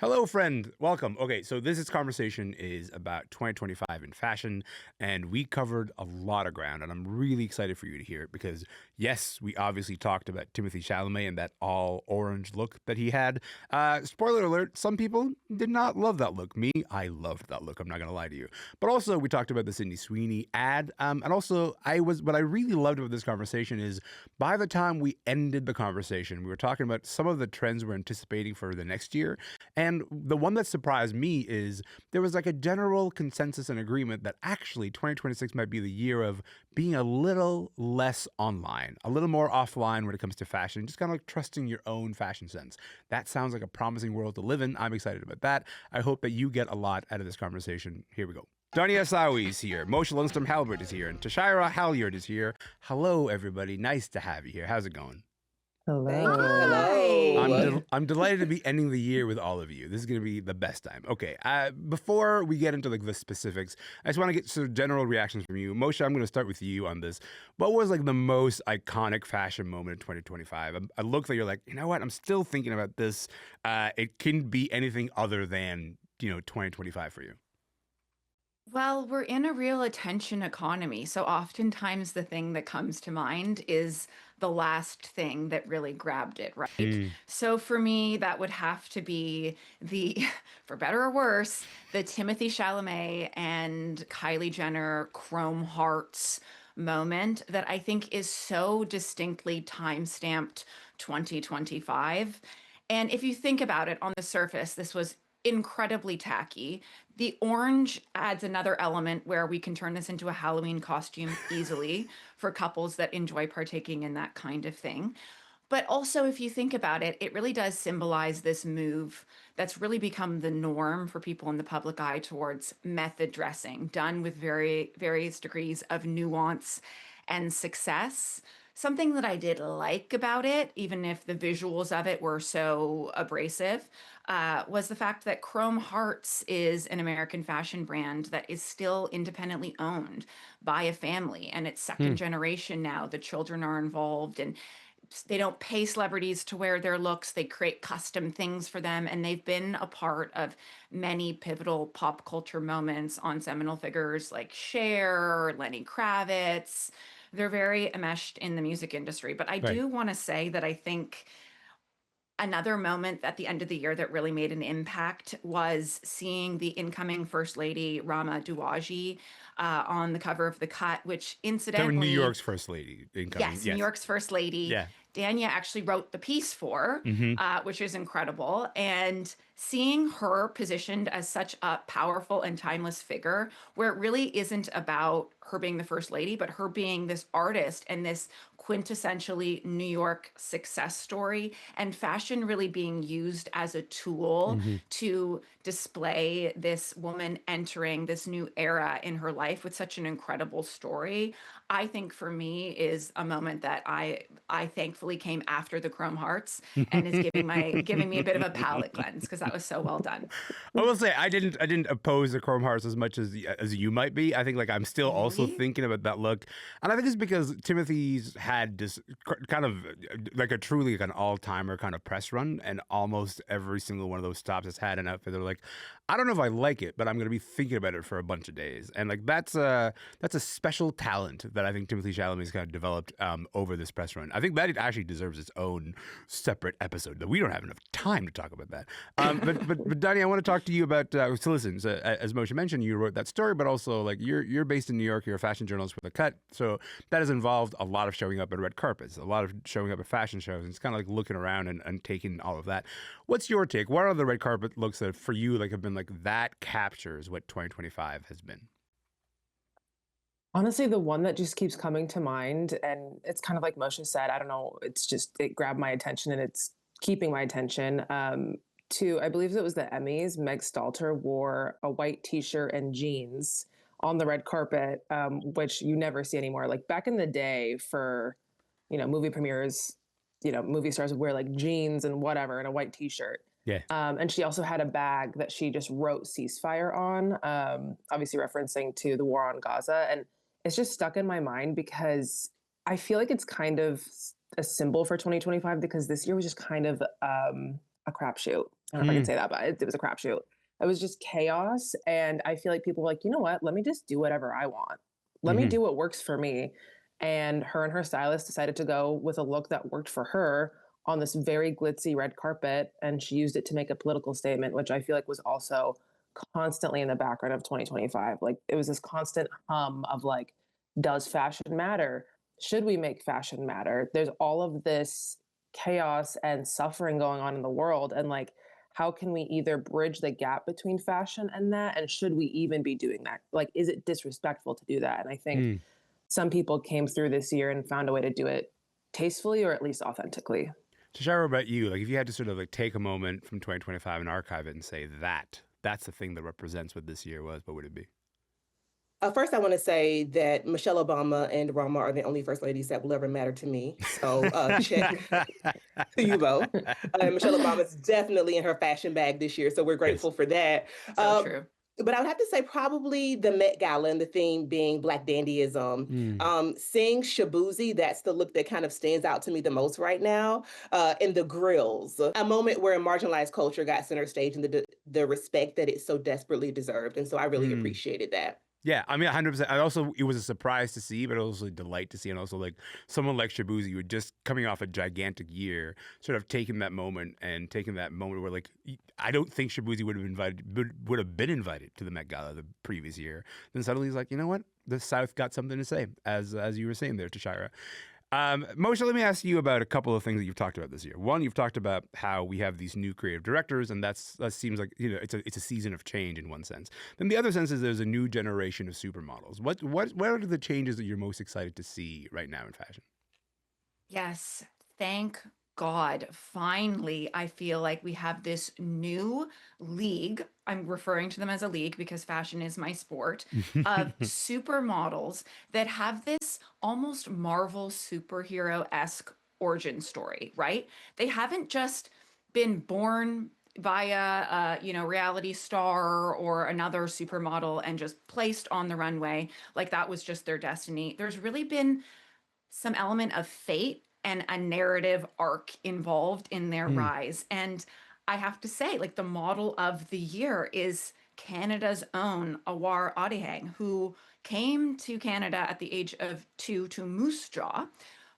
Hello, friend. Welcome. Okay, so this conversation is about 2025 in fashion, and we covered a lot of ground, and I'm really excited for you to hear it because, yes, we obviously talked about Timothy Chalamet and that all orange look that he had. Spoiler alert: some people did not love that look. Me, I loved that look. I'm not gonna lie to you. But also, we talked about the Sydney Sweeney ad, and also, what I really loved about this conversation is by the time we ended the conversation, we were talking about some of the trends we're anticipating for the next year. And the one that surprised me is there was like a general consensus and agreement that actually 2026 might be the year of being a little less online, a little more offline when it comes to fashion, just kind of like trusting your own fashion sense. That sounds like a promising world to live in. I'm excited about that. I hope that you get a lot out of this conversation. Here we go. Danya Issawi is here. Mosha Lundström Halbert is here. And Tashira Halyard is here. Hello, everybody. Nice to have you here. How's it going? Thank you. Hello. Hi. I'm delighted to be ending the year with all of you. This is going to be the best time. Okay, before we get into like the specifics, I just want to get sort of general reactions from you. Moshe, I'm going to start with you on this. What was like the most iconic fashion moment in 2025? A look that you're like, you know what? I'm still thinking about this. It can be anything other than 2025 for you. Well, we're in a real attention economy. So oftentimes the thing that comes to mind is the last thing that really grabbed it, right? Mm. So for me, that would have to be the, for better or worse, the Timothy Chalamet and Kylie Jenner Chrome Hearts moment that I think is so distinctly time-stamped 2025. And if you think about it on the surface, this was incredibly tacky. The orange adds another element where we can turn this into a Halloween costume easily for couples that enjoy partaking in that kind of thing. But also, if you think about it, it really does symbolize this move that's really become the norm for people in the public eye towards method dressing, done with various degrees of nuance and success. Something that I did like about it, even if the visuals of it were so abrasive, was the fact that Chrome Hearts is an American fashion brand that is still independently owned by a family, and it's Hmm. second generation now. The children are involved, and they don't pay celebrities to wear their looks. They create custom things for them, and they've been a part of many pivotal pop culture moments on seminal figures like Cher, Lenny Kravitz. They're very enmeshed in the music industry. But I Right. do want to say that I think another moment at the end of the year that really made an impact was seeing the incoming First Lady Rama Douaji on the cover of The Cut, which So New incidentally, York's first lady incoming. yes, New Yes. York's First Lady, Yeah. Danya actually wrote the piece for, Mm-hmm. which is incredible. And seeing her positioned as such a powerful and timeless figure, where it really isn't about her being the First Lady, but her being this artist and this quintessentially New York success story, and fashion really being used as a tool Mm-hmm. to display this woman entering this new era in her life with such an incredible story. I think for me is a moment that I thankfully came after the Chrome Hearts and is giving me a bit of a palate cleanse because that was so well done. I will say I didn't oppose the Chrome Hearts as much as you might be. I think like I'm still also Really? thinking about that look, and I think it's because Timothy's had this kind of like a truly like an all timer kind of press run, and almost every single one of those stops has had an outfit. They're like, I don't know if I like it, but I'm gonna be thinking about it for a bunch of days, and like that's a special talent that I think Timothy Chalamet's kind of developed over this press run. I think that it actually deserves its own separate episode. That we don't have enough time to talk about that. But Donnie, I want to talk to you about. So listen, so, as Moshe mentioned, you wrote that story, but also like you're based in New York. You're a fashion journalist for The Cut, so that has involved a lot of showing up at red carpets, a lot of showing up at fashion shows, and it's kind of like looking around and taking all of that. What's your take? What are the red carpet looks that for you like have been like that captures what 2025 has been? Honestly, the one that just keeps coming to mind, and it's kind of like Moshe said, I don't know, it grabbed my attention and it's keeping my attention. I believe it was the Emmys, Meg Stalter wore a white t-shirt and jeans on the red carpet, which you never see anymore. Like back in the day for, movie premieres, movie stars would wear like jeans and whatever and a white t-shirt. Yeah. And she also had a bag that she just wrote ceasefire on, obviously referencing to the war on Gaza. And it's just stuck in my mind because I feel like it's kind of a symbol for 2025 because this year was just kind of a crapshoot. I don't know if I can say that, but it was a crapshoot. It was just chaos. And I feel like people were like, you know what? Let me just do whatever I want. Let me Mm-hmm. do what works for me. And her stylist decided to go with a look that worked for her on this very glitzy red carpet. And she used it to make a political statement, which I feel like was also constantly in the background of 2025. Like it was this constant hum of like, does fashion matter? Should we make fashion matter? There's all of this chaos and suffering going on in the world. And like, how can we either bridge the gap between fashion and that? And should we even be doing that? Like, is it disrespectful to do that? And I think some people came through this year and found a way to do it tastefully or at least authentically. Tashira, about you, like if you had to sort of like take a moment from 2025 and archive it and say that's the thing that represents what this year was, what would it be? First, I want to say that Michelle Obama and Rama are the only first ladies that will ever matter to me. So check to you both. Michelle Obama is definitely in her fashion bag this year, so we're grateful for that. So true. But I would have to say probably the Met Gala and the theme being Black dandyism. Seeing Shabuzi, that's the look that kind of stands out to me the most right now. And the grills, a moment where marginalized culture got center stage and the respect that it so desperately deserved. And so I really appreciated that. Yeah, I mean, 100%. I also, it was a surprise to see, but also a delight to see. And also, like, someone like Shabuzi, who just coming off a gigantic year, sort of taking that moment where, like, I don't think Shabuzi would have been invited to the Met Gala the previous year. Then suddenly he's like, you know what? The South got something to say, as you were saying there, Tashira. Mosha, let me ask you about a couple of things that you've talked about this year. One, you've talked about how we have these new creative directors, and that seems like, you know, it's a season of change in one sense. Then the other sense is there's a new generation of supermodels. What are the changes that you're most excited to see right now in fashion? Yes, thank God. Finally, I feel like we have this new league. I'm referring to them as a league because fashion is my sport of supermodels that have this almost Marvel superhero-esque origin story, right? They haven't just been born via reality star or another supermodel and just placed on the runway like that was just their destiny. There's really been some element of fate and a narrative arc involved in their rise. And I have to say, like, the model of the year is Canada's own Awar Adihang, who came to Canada at the age of 2 to Moose Jaw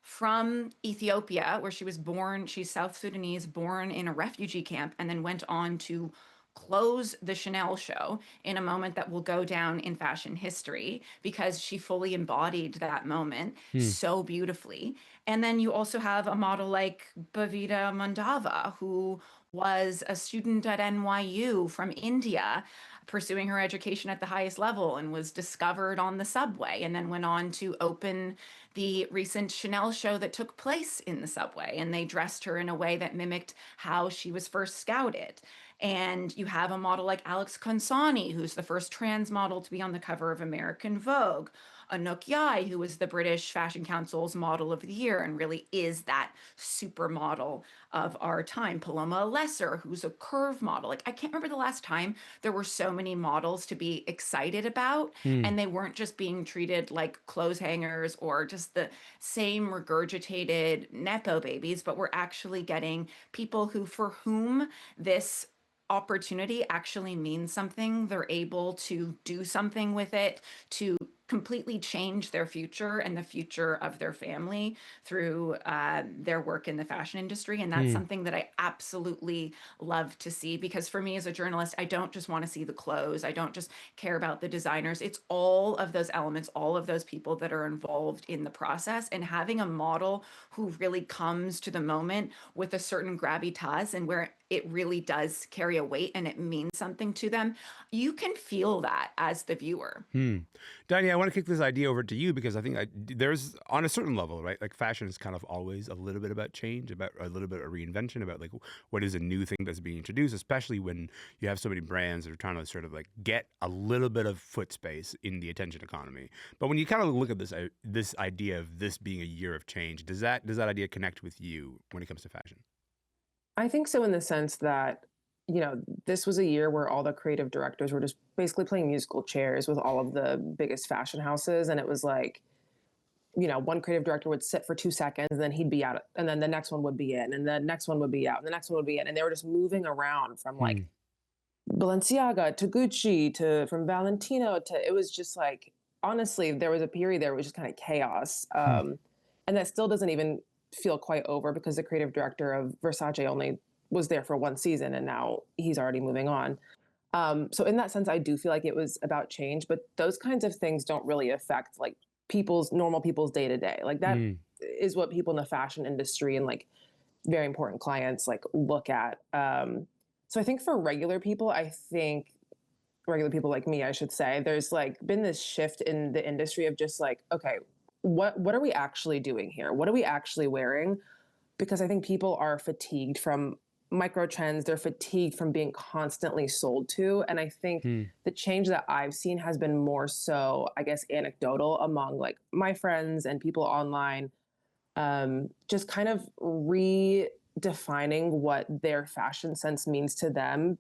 from Ethiopia, where she was born. She's South Sudanese, born in a refugee camp, and then went on to close the Chanel show in a moment that will go down in fashion history because she fully embodied that moment so beautifully. And then you also have a model like Bhavita Mandava, who was a student at NYU from India, pursuing her education at the highest level and was discovered on the subway and then went on to open the recent Chanel show that took place in the subway. And they dressed her in a way that mimicked how she was first scouted. And you have a model like Alex Consani, who's the first trans model to be on the cover of American Vogue. Anouk Yai, who was the British Fashion Council's Model of the Year and really is that supermodel of our time. Paloma Lesser, who's a curve model. Like, I can't remember the last time there were so many models to be excited about, and they weren't just being treated like clothes hangers or just the same regurgitated Nepo babies, but we're actually getting people for whom this opportunity actually means something. They're able to do something with it, to completely change their future and the future of their family through their work in the fashion industry. And that's something that I absolutely love to see, because for me as a journalist, I don't just want to see the clothes. I don't just care about the designers. It's all of those elements, all of those people that are involved in the process, and having a model who really comes to the moment with a certain gravitas and where it really does carry a weight and it means something to them. You can feel that as the viewer. Danya, I want to kick this idea over to you because I think there's, on a certain level, right? Like fashion is kind of always a little bit about change, about a little bit of reinvention, about like what is a new thing that's being introduced, especially when you have so many brands that are trying to sort of like get a little bit of foot space in the attention economy. But when you kind of look at this idea of this being a year of change, does that idea connect with you when it comes to fashion? I think so, in the sense that, you know, this was a year where all the creative directors were just basically playing musical chairs with all of the biggest fashion houses. And it was like, one creative director would sit for 2 seconds and then he'd be out, and then the next one would be in, and the next one would be out, and the next one would be in. And they were just moving around from like Balenciaga to Gucci to from Valentino to, it was just like, honestly, there was a period there, it was just kind of chaos. And that still doesn't even feel quite over because the creative director of Versace only was there for one season and now he's already moving on. So in that sense, I do feel like it was about change, but those kinds of things don't really affect like normal people's day to day. Like that is what people in the fashion industry and like very important clients like look at. So I think for regular people like me, I should say, there's like been this shift in the industry of just like, okay, what are we actually doing here? What are we actually wearing? Because I think people are fatigued from micro trends. They're fatigued from being constantly sold to. And I think the change that I've seen has been more so, I guess, anecdotal among like my friends and people online, just kind of redefining what their fashion sense means to them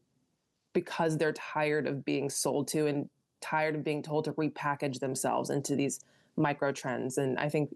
because they're tired of being sold to and tired of being told to repackage themselves into these micro trends. And I think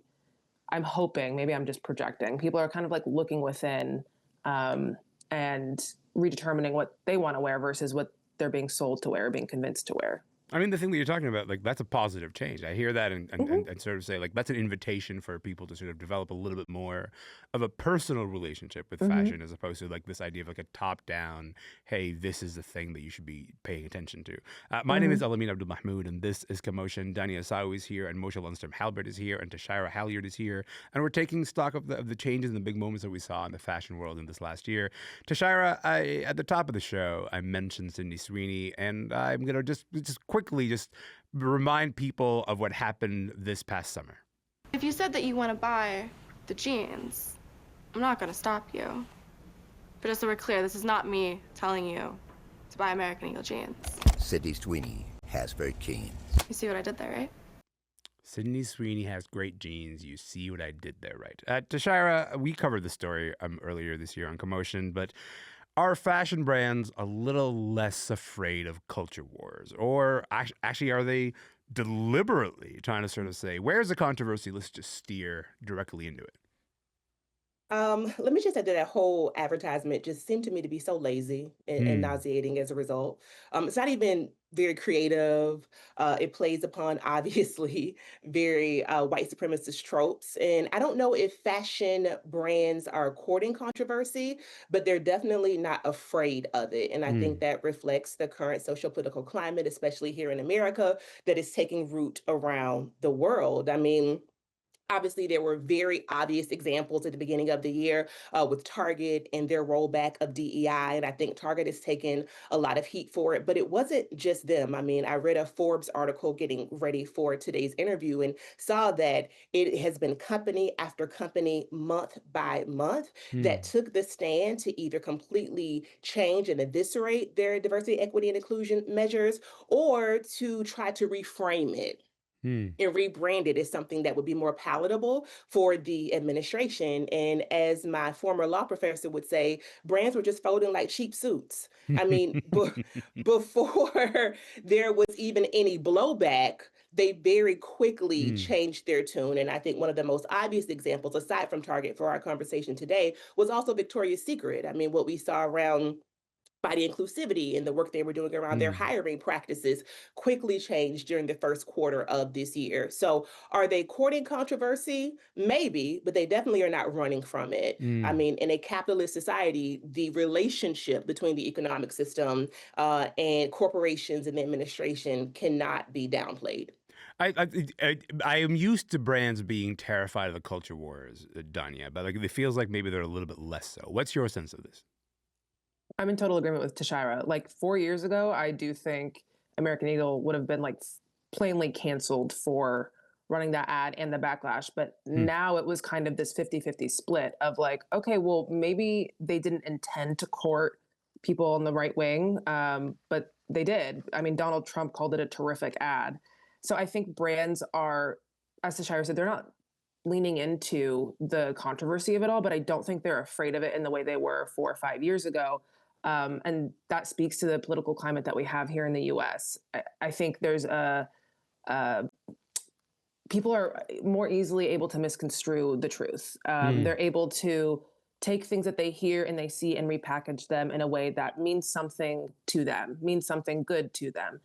I'm hoping, maybe I'm just projecting, people are kind of like looking within and redetermining what they want to wear versus what they're being sold to wear, being convinced to wear. I mean, the thing that you're talking about, like, that's a positive change. I hear that and sort of say, like, that's an invitation for people to sort of develop a little bit more of a personal relationship with fashion as opposed to, like, this idea of, like, a top-down, hey, this is the thing that you should be paying attention to. My name is Elamin Abdelmahmoud, and this is Commotion. Danya Issawi is here, and Mosha Lundström Halbert is here, and Tashira Halyard is here. And we're taking stock of the changes and the big moments that we saw in the fashion world in this last year. Tashira, at the top of the show, I mentioned Sydney Sweeney, and I'm going to just quickly remind people of what happened this past summer. If you said that you want to buy the jeans, I'm not going to stop you. But just so we're clear, this is not me telling you to buy American Eagle jeans. Sydney Sweeney has great jeans. You see what I did there, right? Sydney Sweeney has great jeans. You see what I did there, right? Tashira, we covered the story earlier this year on Commotion, but are fashion brands a little less afraid of culture wars? Or actually, are they deliberately trying to sort of say, where's the controversy? Let's just steer directly into it. Let me just say that whole advertisement just seemed to me to be so lazy and nauseating as a result. It's not even very creative. It plays upon obviously very white supremacist tropes. And I don't know if fashion brands are courting controversy, but they're definitely not afraid of it. And I think that reflects the current social political climate, especially here in America, that is taking root around the world. I mean, obviously, there were very obvious examples at the beginning of the year with Target and their rollback of DEI. And I think Target has taken a lot of heat for it, but it wasn't just them. I mean, I read a Forbes article getting ready for today's interview and saw that it has been company after company, month by month, that took the stand to either completely change and eviscerate their diversity, equity, and inclusion measures or to try to reframe it and rebrand it as something that would be more palatable for the administration. And as my former law professor would say, brands were just folding like cheap suits. I mean, before there was even any blowback, they very quickly changed their tune. And I think one of the most obvious examples, aside from Target for our conversation today, was also Victoria's Secret. I mean, what we saw around body inclusivity and the work they were doing around their hiring practices quickly changed during the first quarter of this year. So are they courting controversy? Maybe, but they definitely are not running from it. I mean, in a capitalist society, the relationship between the economic system and corporations and the administration cannot be downplayed. I am used to brands being terrified of the culture wars, Danya, but like it feels like maybe they're a little bit less so. What's your sense of this? I'm in total agreement with Tashira. Like 4 years ago, I do think American Eagle would have been like plainly canceled for running that ad and the backlash. But now it was kind of this 50-50 split of like, okay, well, maybe they didn't intend to court people on the right wing, but they did. I mean, Donald Trump called it a terrific ad. So I think brands are, as Tashira said, they're not leaning into the controversy of it all, but I don't think they're afraid of it in the way they were 4 or 5 years ago. And that speaks to the political climate that we have here in the U.S. I think there's a people are more easily able to misconstrue the truth. They're able to take things that they hear and they see and repackage them in a way that means something to them, means something good to them.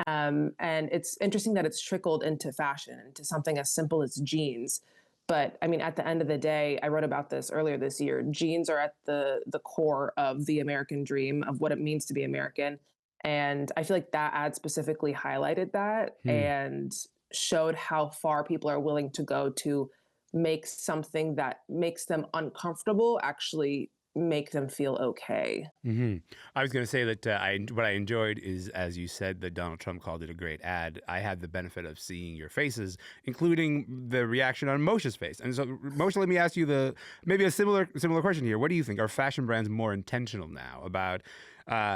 And it's interesting that it's trickled into fashion, into something as simple as jeans. But I mean, at the end of the day, I wrote about this earlier this year. Jeans are at the core of the American dream, of what it means to be American. And I feel like that ad specifically highlighted that and showed how far people are willing to go to make something that makes them uncomfortable actually make them feel okay. I was going to say that what I enjoyed is, as you said, that Donald Trump called it a great ad. I had the benefit of seeing your faces, including the reaction on Mosha's face. And so, Mosha, let me ask you maybe a similar question here. What do you think? Are fashion brands more intentional now about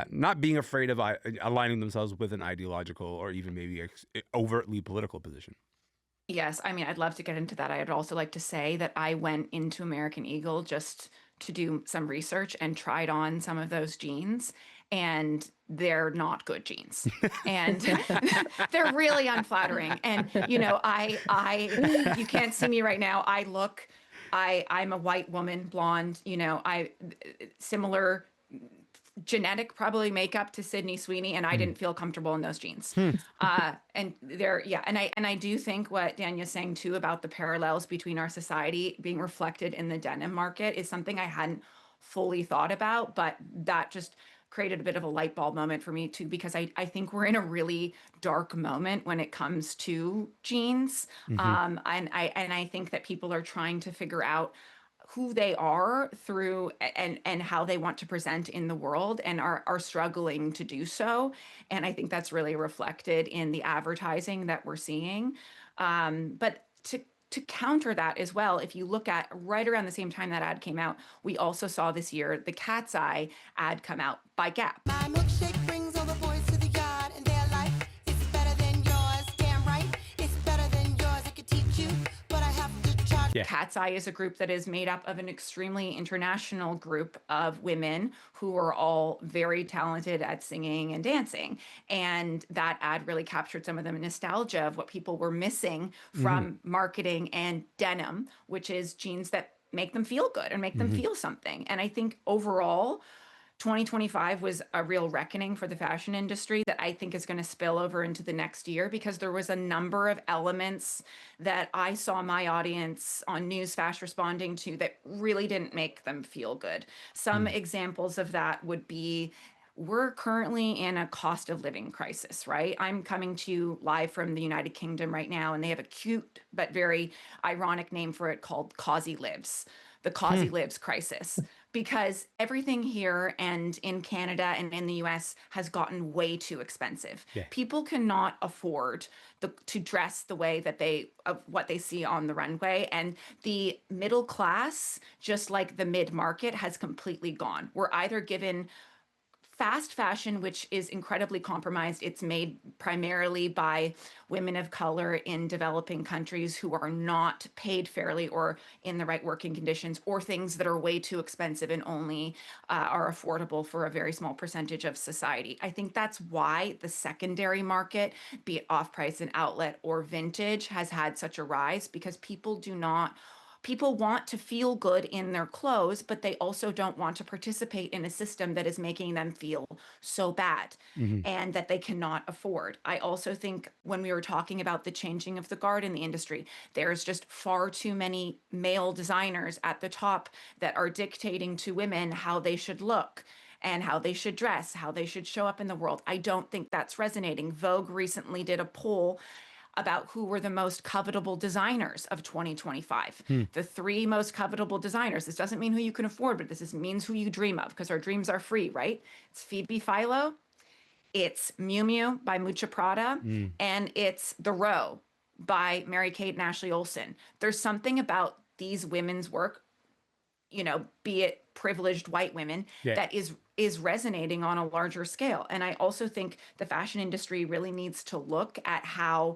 not being afraid of aligning themselves with an ideological or even maybe overtly political position? Yes, I mean, I'd love to get into that. I'd also like to say that I went into American Eagle just to do some research and tried on some of those jeans, and they're not good jeans. And they're really unflattering. And, you know, you can't see me right now. I'm a white woman, blonde, you know, similar genetic probably makeup to Sydney Sweeney, and I didn't feel comfortable in those jeans. And I do think what Danya's saying too about the parallels between our society being reflected in the denim market is something I hadn't fully thought about, but that just created a bit of a light bulb moment for me too, because I think we're in a really dark moment when it comes to jeans. And I think that people are trying to figure out who they are through and how they want to present in the world, and are struggling to do so. And I think that's really reflected in the advertising that we're seeing. But to counter that as well, if you look at right around the same time that ad came out, we also saw this year the Cat's Eye ad come out by Gap. My milkshake brings all the boys to the yard, and their life is better than yours. Damn right, it's better than yours. I could teach you, but I have to charge. Yeah. Cat's Eye is a group that is made up of an extremely international group of women who are all very talented at singing and dancing. And that ad really captured some of the nostalgia of what people were missing from marketing and denim, which is jeans that make them feel good and make them feel something. And I think overall, 2025 was a real reckoning for the fashion industry that I think is going to spill over into the next year, because there was a number of elements that I saw my audience on News Fast responding to that really didn't make them feel good. Some examples of that would be, we're currently in a cost of living crisis, right? I'm coming to you live from the United Kingdom right now, and they have a cute but very ironic name for it called Causey Lives, the Causey Lives crisis. Because everything here and in Canada and in the US has gotten way too expensive. Yeah. People cannot afford to dress the way that what they see on the runway. And the middle class, just like the mid-market, has completely gone. We're either given fast fashion, which is incredibly compromised. It's made primarily by women of color in developing countries who are not paid fairly or in the right working conditions, or things that are way too expensive and only are affordable for a very small percentage of society. I think that's why the secondary market, be it off-price and outlet or vintage, has had such a rise, because people want to feel good in their clothes, but they also don't want to participate in a system that is making them feel so bad and that they cannot afford. I also think when we were talking about the changing of the guard in the industry, there's just far too many male designers at the top that are dictating to women how they should look and how they should dress, how they should show up in the world. I don't think that's resonating. Vogue recently did a poll about who were the most covetable designers of 2025. The 3 most covetable designers. This doesn't mean who you can afford, but this means who you dream of, because our dreams are free, right? It's Phoebe Philo, it's Miu Miu by Mucha Prada, and it's The Row by Mary-Kate and Ashley Olsen. There's something about these women's work, you know, be it privileged white women, that is resonating on a larger scale. And I also think the fashion industry really needs to look at how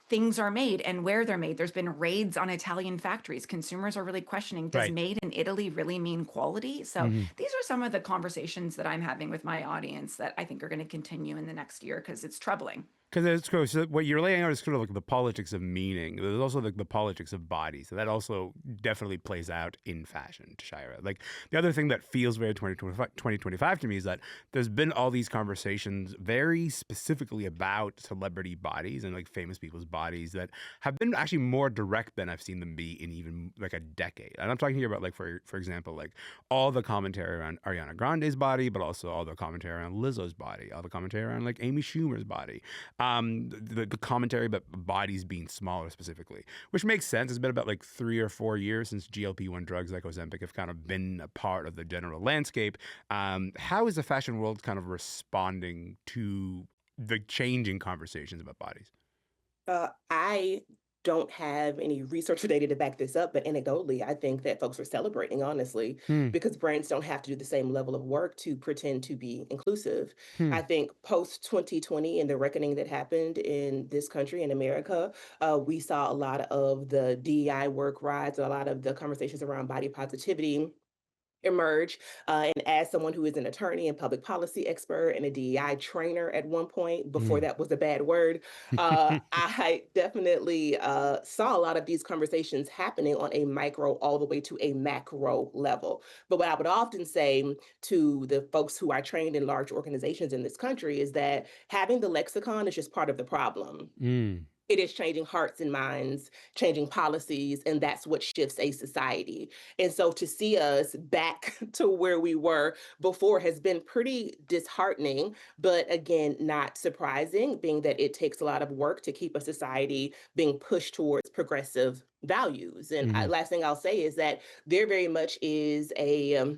things are made and where they're made. There's been raids on Italian factories. Consumers are really questioning, does made in Italy really mean quality? So these are some of the conversations that I'm having with my audience that I think are going to continue in the next year, because it's troubling. Because so what you're laying out is sort of like the politics of meaning. There's also like the politics of body. So that also definitely plays out in fashion, Tashira. Like the other thing that feels very 2025 to me is that there's been all these conversations very specifically about celebrity bodies and like famous people's bodies that have been actually more direct than I've seen them be in even like a decade. And I'm talking here about like, for example, like all the commentary around Ariana Grande's body, but also all the commentary around Lizzo's body, all the commentary around like Amy Schumer's body. The commentary about bodies being smaller specifically, which makes sense. It's been about like 3 or 4 years since GLP-1 drugs like Ozempic have kind of been a part of the general landscape. How is the fashion world kind of responding to the changing conversations about bodies? I don't have any research or data to back this up, but anecdotally, I think that folks are celebrating, honestly, because brands don't have to do the same level of work to pretend to be inclusive. I think post 2020 and the reckoning that happened in this country, in America, we saw a lot of the DEI work rise, a lot of the conversations around body positivity emerge. And as someone who is an attorney and public policy expert and a DEI trainer at one point, before that was a bad word, I definitely saw a lot of these conversations happening on a micro all the way to a macro level. But what I would often say to the folks who are trained in large organizations in this country is that having the lexicon is just part of the problem. It is changing hearts and minds, changing policies, and that's what shifts a society. And so to see us back to where we were before has been pretty disheartening, but again, not surprising, being that it takes a lot of work to keep a society being pushed towards progressive values. And last thing I'll say is that there very much is a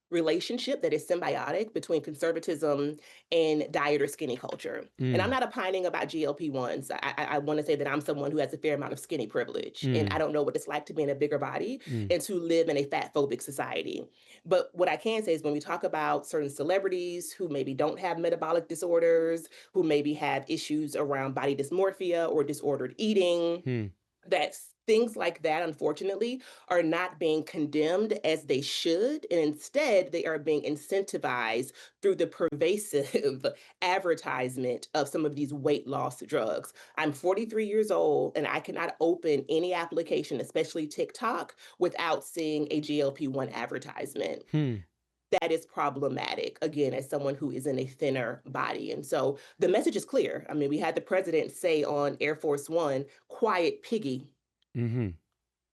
relationship that is symbiotic between conservatism and diet or skinny culture. And I'm not opining about GLP-1s. I want to say that I'm someone who has a fair amount of skinny privilege, and I don't know what it's like to be in a bigger body and to live in a fat phobic society. But what I can say is when we talk about certain celebrities who maybe don't have metabolic disorders, who maybe have issues around body dysmorphia or disordered eating, that's things like that, unfortunately, are not being condemned as they should. And instead, they are being incentivized through the pervasive advertisement of some of these weight loss drugs. I'm 43 years old, and I cannot open any application, especially TikTok, without seeing a GLP-1 advertisement. That is problematic, again, as someone who is in a thinner body. And so the message is clear. I mean, we had the president say on Air Force One, "Quiet piggy,"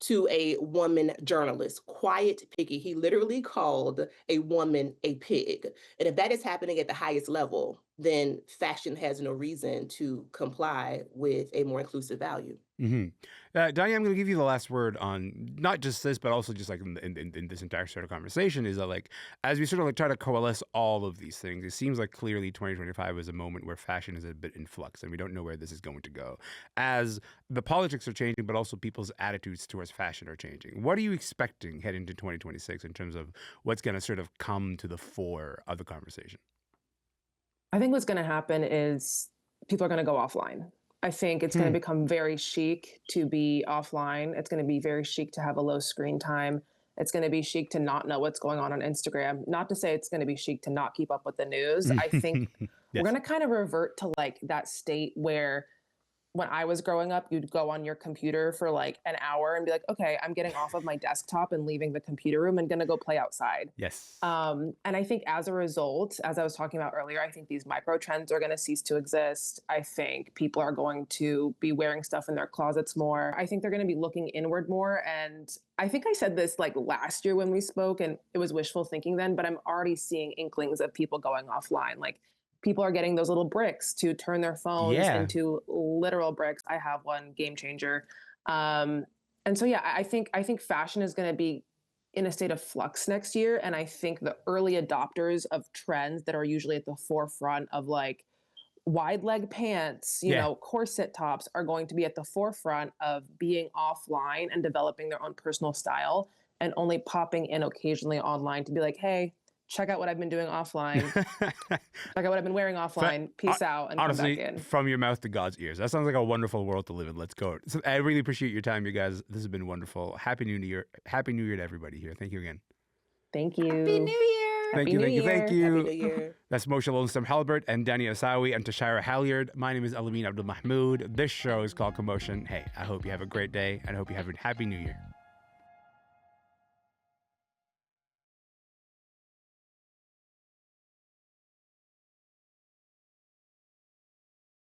to a woman journalist. Quiet piggy. He literally called a woman a pig. And if that is happening at the highest level, then fashion has no reason to comply with a more inclusive value. Danya, I'm going to give you the last word on not just this, but also just like in this entire sort of conversation is that like, as we sort of like try to coalesce all of these things, it seems like clearly 2025 is a moment where fashion is a bit in flux and we don't know where this is going to go. As the politics are changing, but also people's attitudes towards fashion are changing. What are you expecting heading into 2026 in terms of what's going to sort of come to the fore of the conversation? I think what's going to happen is people are going to go offline. I think it's going to become very chic to be offline. It's going to be very chic to have a low screen time. It's going to be chic to not know what's going on Instagram. Not to say it's going to be chic to not keep up with the news. I think we're going to kind of revert to like that state where when I was growing up, you'd go on your computer for like an hour and be like, okay, I'm getting off of my desktop and leaving the computer room and going to go play outside. Yes. And I think as a result, as I was talking about earlier, I think these micro trends are going to cease to exist. I think people are going to be wearing stuff in their closets more. I think they're going to be looking inward more. And I think I said this like last year when we spoke and it was wishful thinking then, but I'm already seeing inklings of people going offline. Like people are getting those little bricks to turn their phones into literal bricks. I have one, game changer. And so, yeah, I think fashion is going to be in a state of flux next year. And I think the early adopters of trends that are usually at the forefront of like wide leg pants, you know, corset tops are going to be at the forefront of being offline and developing their own personal style and only popping in occasionally online to be like, hey, check out what I've been doing offline. Check out what I've been wearing offline. Peace out and honestly, come back in. From your mouth to God's ears. That sounds like a wonderful world to live in. Let's go. So I really appreciate your time, you guys. This has been wonderful. Happy New Year. Happy New Year to everybody here. Thank you again. Thank you. Happy New Year. Thank Happy you, New thank you, thank Year. you. Happy New Year. That's Mosha Lundström, Halbert, and Danya Issawi, and Tashira Halyard. My name is Elamin Abdelmahmoud. This show is called Commotion. Hey, I hope you have a great day, and I hope you have a happy New Year.